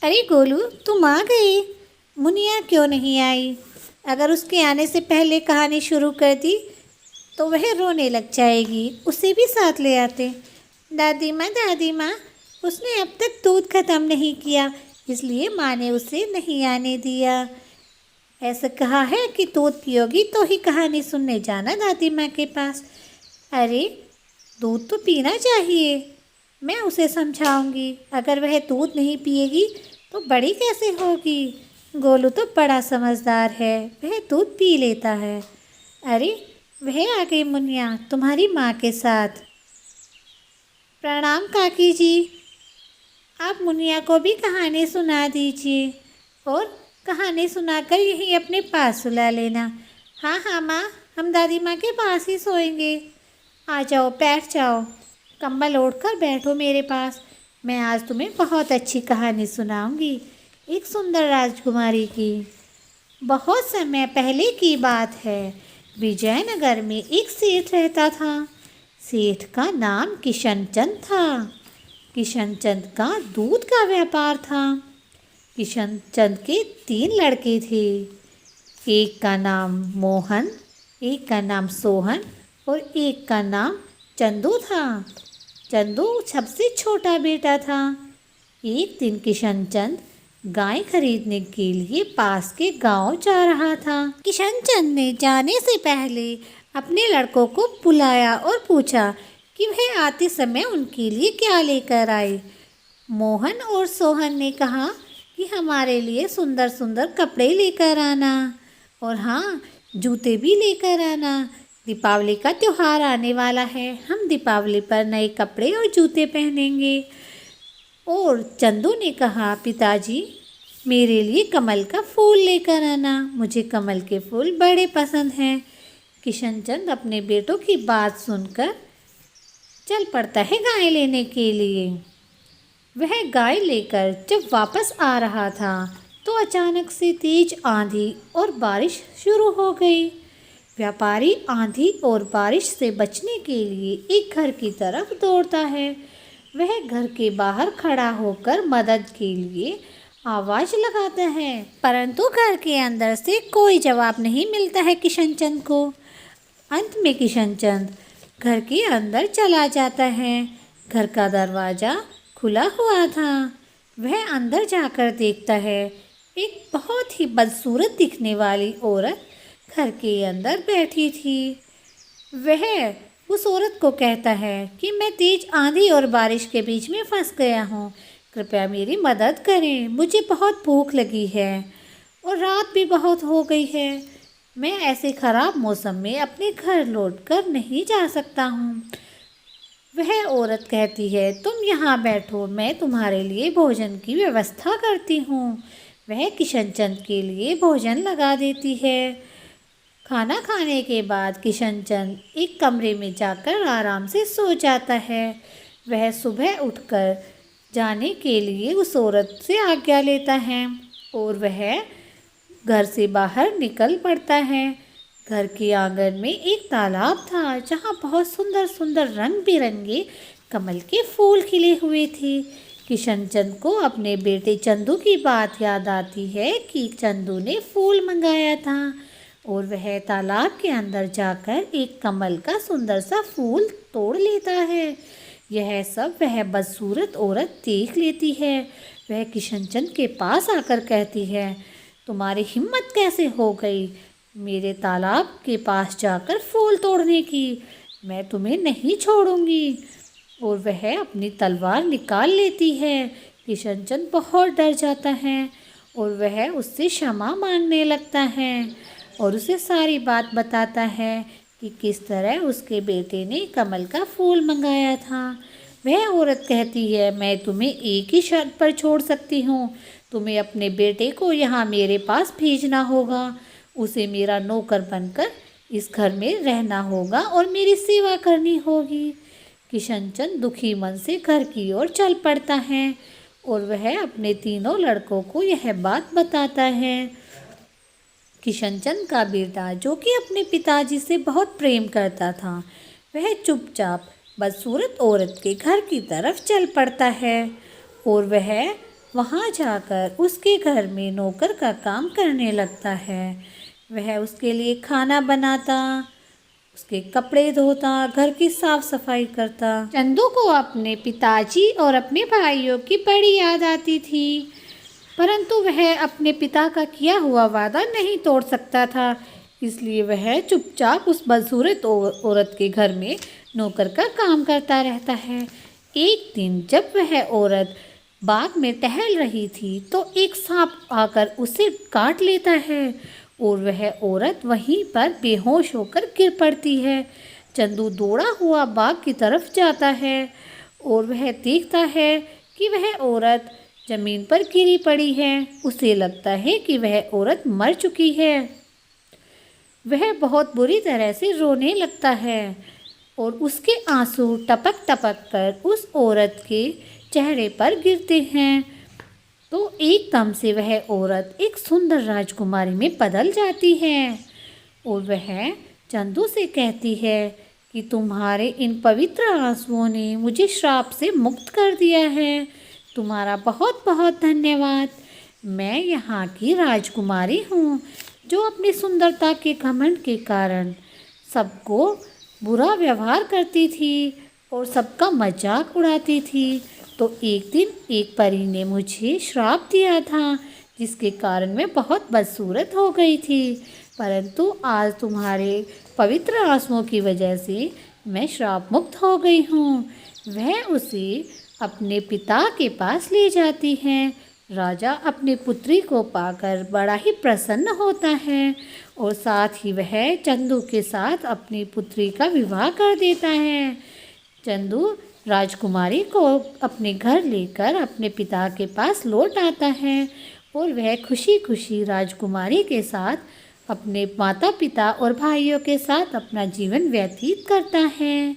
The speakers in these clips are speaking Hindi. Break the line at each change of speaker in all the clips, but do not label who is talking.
अरे गोलू, तुम आ गई। मुनिया क्यों नहीं आई? अगर उसके आने से पहले कहानी शुरू कर दी तो वह रोने लग जाएगी। उसे भी साथ ले आते। दादी माँ, उसने अब तक दूध खत्म नहीं किया, इसलिए माँ ने उसे नहीं आने दिया। ऐसा कहा है कि दूध पियोगी तो ही कहानी सुनने जाना दादी माँ के पास। अरे, दूध तो पीना चाहिए। मैं उसे समझाऊंगी। अगर वह दूध नहीं पिएगी तो बड़ी कैसे होगी? गोलू तो बड़ा समझदार है, वह दूध पी लेता है। अरे, वह आ गई मुनिया तुम्हारी माँ के साथ। प्रणाम काकी जी। आप मुनिया को भी कहानी सुना दीजिए और कहानी सुनाकर यहीं अपने पास सुला लेना। हाँ हाँ माँ, हम दादी माँ के पास ही सोएंगे। आ जाओ, बैठ जाओ। कंबल ओढ़कर बैठो मेरे पास। मैं आज तुम्हें बहुत अच्छी कहानी सुनाऊंगी, एक सुंदर राजकुमारी की। बहुत समय पहले की बात है। विजयनगर में एक सेठ रहता था। सेठ का नाम किशनचंद था। किशनचंद का दूध का व्यापार था। किशनचंद के 3 लड़के थे। एक का नाम मोहन, एक का नाम सोहन और एक का नाम चंदू था। चंदू सबसे छोटा बेटा था। एक दिन किशनचंद गाय खरीदने के लिए पास के गांव जा रहा था। किशनचंद ने जाने से पहले अपने लड़कों को बुलाया और पूछा कि वह आते समय उनके लिए क्या लेकर आए। मोहन और सोहन ने कहा कि हमारे लिए सुंदर सुंदर कपड़े लेकर आना, और हाँ, जूते भी लेकर आना। दीपावली का त्यौहार आने वाला है, हम दीपावली पर नए कपड़े और जूते पहनेंगे। और चंदू ने कहा, पिताजी, मेरे लिए कमल का फूल लेकर आना, मुझे कमल के फूल बड़े पसंद हैं। किशनचंद अपने बेटों की बात सुनकर चल पड़ता है गाय लेने के लिए। वह गाय लेकर जब वापस आ रहा था तो अचानक से तेज आंधी और बारिश शुरू हो गई। व्यापारी आंधी और बारिश से बचने के लिए एक घर की तरफ दौड़ता है। वह घर के बाहर खड़ा होकर मदद के लिए आवाज़ लगाता है, परंतु घर के अंदर से कोई जवाब नहीं मिलता है किशनचंद को। अंत में किशनचंद घर के अंदर चला जाता है। घर का दरवाज़ा खुला हुआ था। वह अंदर जाकर देखता है, एक बहुत ही बदसूरत दिखने वाली औरत घर के अंदर बैठी थी। वह उस औरत को कहता है कि मैं तेज आंधी और बारिश के बीच में फंस गया हूँ, कृपया मेरी मदद करें, मुझे बहुत भूख लगी है और रात भी बहुत हो गई है। मैं ऐसे ख़राब मौसम में अपने घर लौटकर नहीं जा सकता हूँ। वह औरत कहती है, तुम यहाँ बैठो, मैं तुम्हारे लिए भोजन की व्यवस्था करती हूँ। वह किशनचंद के लिए भोजन लगा देती है। खाना खाने के बाद किशनचंद एक कमरे में जाकर आराम से सो जाता है। वह सुबह उठकर जाने के लिए उस औरत से आज्ञा लेता है और वह घर से बाहर निकल पड़ता है। घर के आंगन में एक तालाब था जहाँ बहुत सुंदर सुंदर रंग बिरंगे कमल के फूल खिले हुए थे। किशनचंद को अपने बेटे चंदू की बात याद आती है कि चंदू ने फूल मंगाया था और वह तालाब के अंदर जाकर एक कमल का सुंदर सा फूल तोड़ लेता है। यह सब वह बदसूरत औरत देख लेती है। वह किशनचंद के पास आकर कहती है, तुम्हारी हिम्मत कैसे हो गई मेरे तालाब के पास जाकर फूल तोड़ने की? मैं तुम्हें नहीं छोड़ूंगी। और वह अपनी तलवार निकाल लेती है। किशनचंद बहुत डर जाता है और वह उससे क्षमा मांगने लगता है और उसे सारी बात बताता है कि किस तरह उसके बेटे ने कमल का फूल मंगाया था। वह औरत कहती है, मैं तुम्हें एक ही शर्त पर छोड़ सकती हूँ, तुम्हें अपने बेटे को यहाँ मेरे पास भेजना होगा, उसे मेरा नौकर बनकर इस घर में रहना होगा और मेरी सेवा करनी होगी। किशनचंद दुखी मन से घर की ओर चल पड़ता है और वह अपने तीनों लड़कों को यह बात बताता है। किशनचंद का बेटा, जो कि अपने पिताजी से बहुत प्रेम करता था, वह चुपचाप बदसूरत औरत के घर की तरफ चल पड़ता है और वह वहाँ जाकर उसके घर में नौकर का काम करने लगता है। वह उसके लिए खाना बनाता, उसके कपड़े धोता, घर की साफ सफाई करता। चंदू को अपने पिताजी और अपने भाइयों की बड़ी याद आती थी, परंतु वह अपने पिता का किया हुआ वादा नहीं तोड़ सकता था, इसलिए वह चुपचाप उस बदसूरत औरत के घर में नौकर का काम करता रहता है। एक दिन जब वह औरत बाग में टहल रही थी तो एक सांप आकर उसे काट लेता है और वह औरत वहीं पर बेहोश होकर गिर पड़ती है। चंदू दौड़ा हुआ बाग की तरफ जाता है और वह देखता है कि वह औरत जमीन पर गिरी पड़ी है। उसे लगता है कि वह औरत मर चुकी है। वह बहुत बुरी तरह से रोने लगता है और उसके आंसू टपक टपक कर उस औरत के चेहरे पर गिरते हैं। तो एकदम से वह औरत एक सुंदर राजकुमारी में बदल जाती है और वह चंदू से कहती है कि तुम्हारे इन पवित्र आंसुओं ने मुझे श्राप से मुक्त कर दिया है। तुम्हारा बहुत बहुत धन्यवाद। मैं यहाँ की राजकुमारी हूँ जो अपनी सुंदरता के घमंड के कारण सबको बुरा व्यवहार करती थी और सबका मजाक उड़ाती थी। तो एक दिन एक परी ने मुझे श्राप दिया था जिसके कारण मैं बहुत बदसूरत हो गई थी, परंतु आज तुम्हारे पवित्र आंसुओं की वजह से मैं श्राप मुक्त हो गई हूँ। वह उसे अपने पिता के पास ले जाती है। राजा अपनी पुत्री को पाकर बड़ा ही प्रसन्न होता है और साथ ही वह चंदू के साथ अपनी पुत्री का विवाह कर देता है। चंदू राजकुमारी को अपने घर लेकर अपने पिता के पास लौट आता है और वह खुशी खुशी राजकुमारी के साथ अपने माता पिता और भाइयों के साथ अपना जीवन व्यतीत करता है।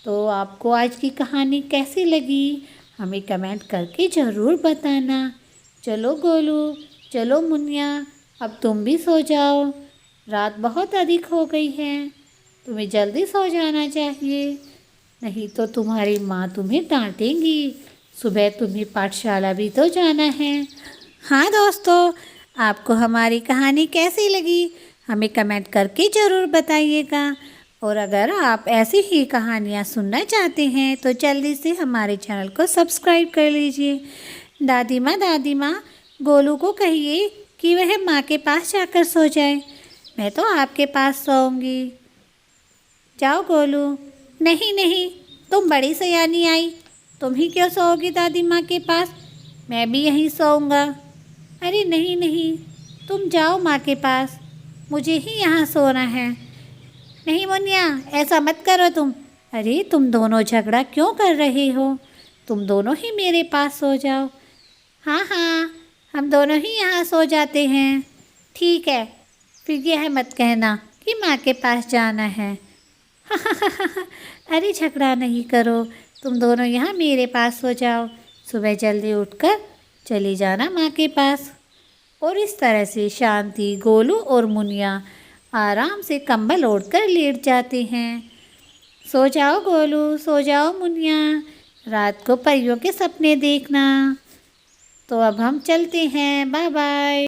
तो आपको आज की कहानी कैसी लगी हमें कमेंट करके ज़रूर बताना। चलो गोलू, चलो मुनिया, अब तुम भी सो जाओ। रात बहुत अधिक हो गई है, तुम्हें जल्दी सो जाना चाहिए, नहीं तो तुम्हारी माँ तुम्हें डांटेंगी। सुबह तुम्हें पाठशाला भी तो जाना है। हाँ दोस्तों, आपको हमारी कहानी कैसी लगी हमें कमेंट करके ज़रूर बताइएगा। और अगर आप ऐसी ही कहानियाँ सुनना चाहते हैं तो जल्दी से हमारे चैनल को सब्सक्राइब कर लीजिए। दादी माँ, गोलू को कहिए कि वह माँ के पास जाकर सो जाए, मैं तो आपके पास सोऊंगी। जाओ गोलू। नहीं, तुम बड़ी सयानी आई, तुम ही क्यों सोओगी दादी माँ के पास, मैं भी यहीं सोऊंगा। अरे नहीं, तुम जाओ माँ के पास, मुझे ही यहाँ सोना है। नहीं मुनिया, ऐसा मत करो तुम। अरे तुम दोनों झगड़ा क्यों कर रहे हो, तुम दोनों ही मेरे पास सो जाओ। हाँ, हम दोनों ही यहाँ सो जाते हैं। ठीक है, फिर यह मत कहना कि माँ के पास जाना है। अरे झगड़ा नहीं करो, तुम दोनों यहाँ मेरे पास सो जाओ, सुबह जल्दी उठकर चली जाना माँ के पास। और इस तरह से शांति, गोलू और मुनिया आराम से कंबल ओढ़कर लेट जाते हैं। सो जाओ गोलू, सो जाओ मुनिया, रात को परियों के सपने देखना। तो अब हम चलते हैं, बाय बाय।